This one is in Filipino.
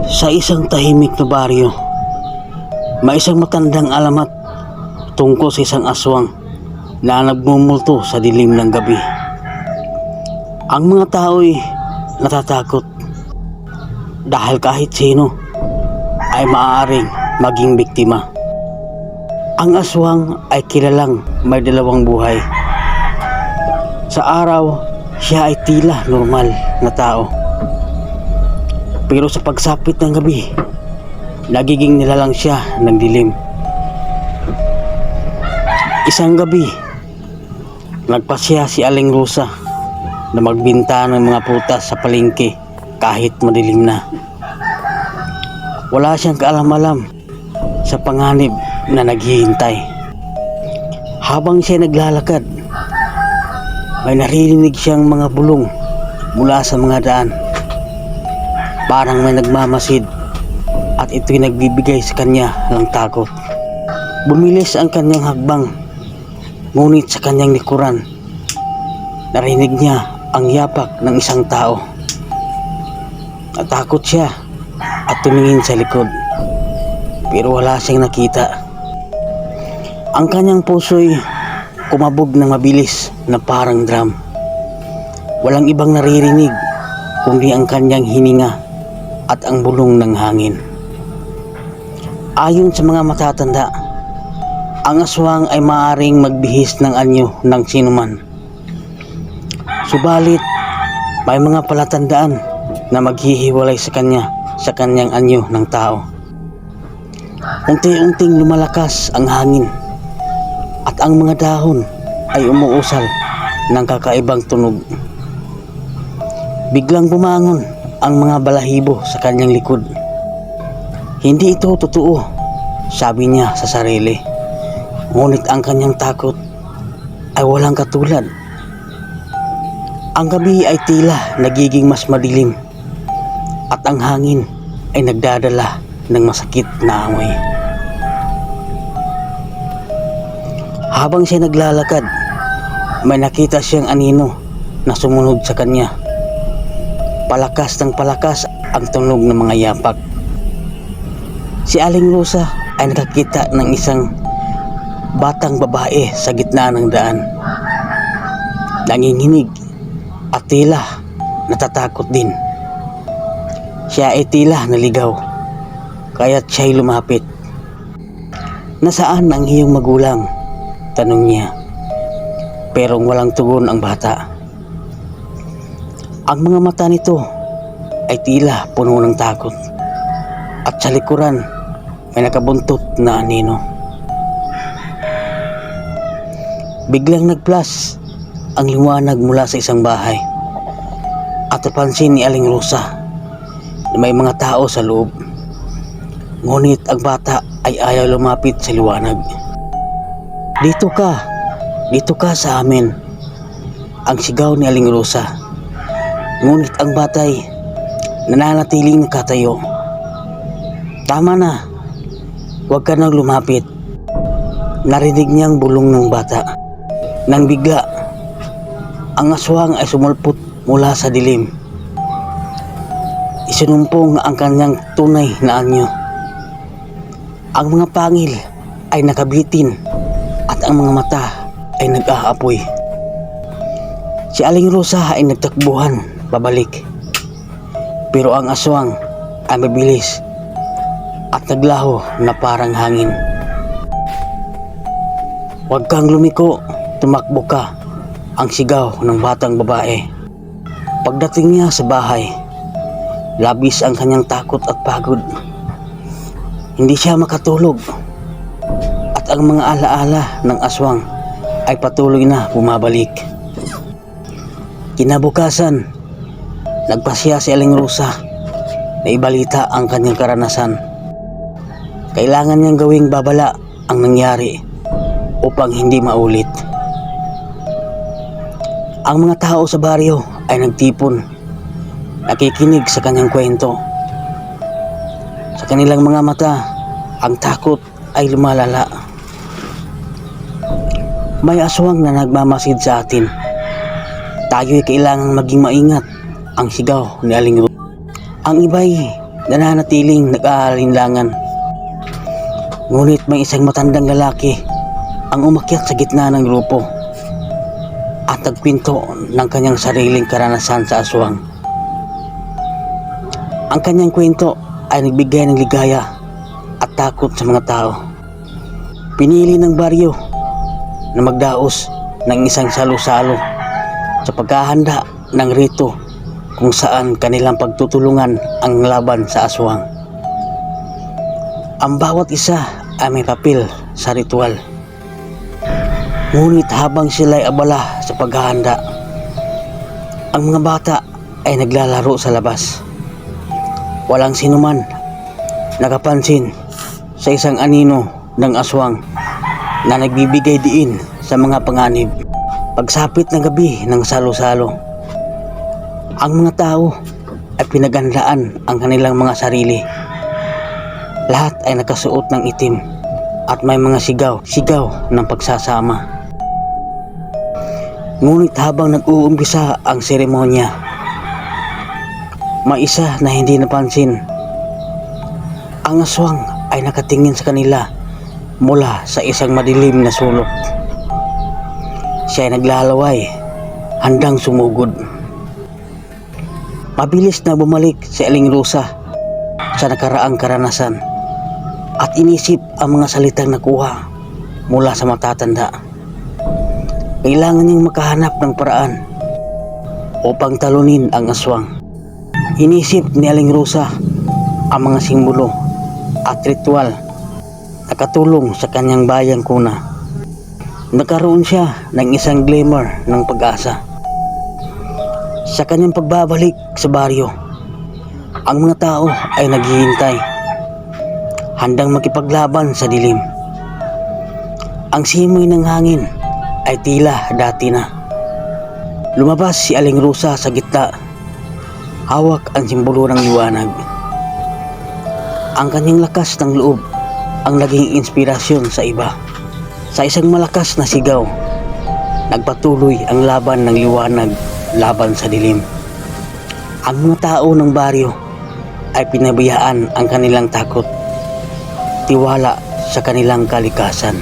Sa isang tahimik na baryo, may isang matandang alamat tungkol sa isang aswang na nagmumulto sa dilim ng gabi. Ang mga tao'y natatakot dahil kahit sino ay maaaring maging biktima. Ang aswang ay kilalang may dalawang buhay. Sa araw, siya ay tila normal na tao. Pero sa pagsapit ng gabi, nagiging nilalang siya ng dilim. Isang gabi, nagpasya si Aling Rosa na magbenta ng mga prutas sa palengke kahit madilim na. Wala siyang kaalam-alam sa panganib na naghihintay. Habang siya naglalakad, may naririnig siyang mga bulong mula sa mga daan. Parang may nagmamasid at ito'y nagbibigay sa kanya ng takot. Bumilis ang kanyang hagbang, ngunit sa kanyang likuran, narinig niya ang yapak ng isang tao. Natakot siya at tumingin sa likod, pero wala siyang nakita. Ang kanyang puso'y kumabog ng mabilis na parang drum. Walang ibang naririnig kundi ang kanyang hininga at ang bulong ng hangin. Ayon sa mga matatanda, ang aswang ay maaaring magbihis ng anyo ng sinuman. Subalit, may mga palatandaan na maghihiwalay sa kanyang anyo ng tao. Unti-unting lumalakas ang hangin at ang mga dahon ay umuusal ng kakaibang tunog. Biglang bumangon ang mga balahibo sa kanyang likod. Hindi ito totoo, sabi niya sa sarili. Ngunit ang kanyang takot ay walang katulad. Ang gabi ay tila nagiging mas madilim at ang hangin ay nagdadala ng masakit na amoy. Habang siya naglalakad, may nakita siyang anino na sumunod sa kanya. Palakas ng palakas ang tunog ng mga yapak. Si Aling Rosa ay nakakita ng isang batang babae sa gitna ng daan. Nanginginig at tila natatakot din. Siya ay tila naligaw, kaya't siya'y lumapit. "Nasaan ang iyong magulang?" tanong niya. Pero walang tugon ang bata. Ang mga mata nito ay tila puno ng takot at sa likuran may nakabuntot na anino. Biglang nag-flash ang liwanag mula sa isang bahay at napansin ni Aling Rosa na may mga tao sa loob. Ngunit ang bata ay ayaw lumapit sa liwanag. Dito ka sa amin," ang sigaw ni Aling Rosa. Ngunit ang batay nananatiling nakatayo. "Tama na, huwag ka nang lumapit," narinig niyang bulong ng bata. Nang bigla, ang aswang ay sumulpot mula sa dilim. Isinumpong ang kanyang tunay na anyo. Ang mga pangil ay nakabitin at ang mga mata ay nag-aapoy. Si Aling Rosa ay nagtakbuhan pabalik, pero ang aswang ay mabilis at naglaho na parang hangin. "Huwag kang lumiko, tumakbo ka," ang sigaw ng batang babae. Pagdating niya sa bahay, labis ang kanyang takot at pagod. Hindi siya makatulog at ang mga alaala ng aswang ay patuloy na bumabalik. Kinabukasan, nagpasya si Aling Rosa na ibalita ang kanyang karanasan. Kailangan niyang gawing babala ang nangyari upang hindi maulit. Ang mga tao sa baryo ay nagtipon, nakikinig sa kanyang kwento. Sa kanilang mga mata, ang takot ay lumalala. "May aswang na nagmamasid sa atin. Tayo'y kailangang maging maingat," ang sigaw ni Aling Rosa. Ang iba'y nananatiling nag-aalinlangan. Ngunit may isang matandang lalaki ang umakyat sa gitna ng grupo at nagpinto ng kanyang sariling karanasan sa aswang. Ang kanyang kwento ay nagbigay ng ligaya at takot sa mga tao. Pinili ng baryo na magdaos ng isang salo-salo sa paghahanda ng rito kung saan kanilang pagtutulungan ang laban sa aswang. Ang bawat isa ay may papel sa ritual. Ngunit habang sila'y abala sa paghahanda, ang mga bata ay naglalaro sa labas. Walang sinuman nakapansin sa isang anino ng aswang na nagbibigay diin sa mga panganib. Pagsapit ng gabi ng salo-salo, ang mga tao ay pinaghandaan ang kanilang mga sarili. Lahat ay nakasuot ng itim at may mga sigaw ng pagsasama. Ngunit habang nag-uumpisa ang seremonya, may isa na hindi napansin. Ang aswang ay nakatingin sa kanila mula sa isang madilim na sulok. Siya ay naglalaway, handang sumugod. Mabilis na bumalik si Aling Rosa sa nakaraang karanasan at inisip ang mga salitang nakuha mula sa matatanda. Kailangan niyang makahanap ng paraan upang talunin ang aswang. Inisip ni Aling Rosa ang mga simbolo at ritual na katulong sa kanyang bayang kuna. Nagkaroon siya ng isang glimmer ng pag-asa. Sa kanyang pagbabalik sa baryo, ang mga tao ay naghihintay, handang makipaglaban sa dilim. Ang simoy ng hangin ay tila dati na. Lumabas si Aling Rosa sa gitna, hawak ang simbolo ng liwanag. Ang kanyang lakas ng loob ang naging inspirasyon sa iba. Sa isang malakas na sigaw, nagpatuloy ang laban ng liwanag laban sa dilim. Ang mga tao ng baryo ay pinabayaan ang kanilang takot, tiwala sa kanilang kalikasan.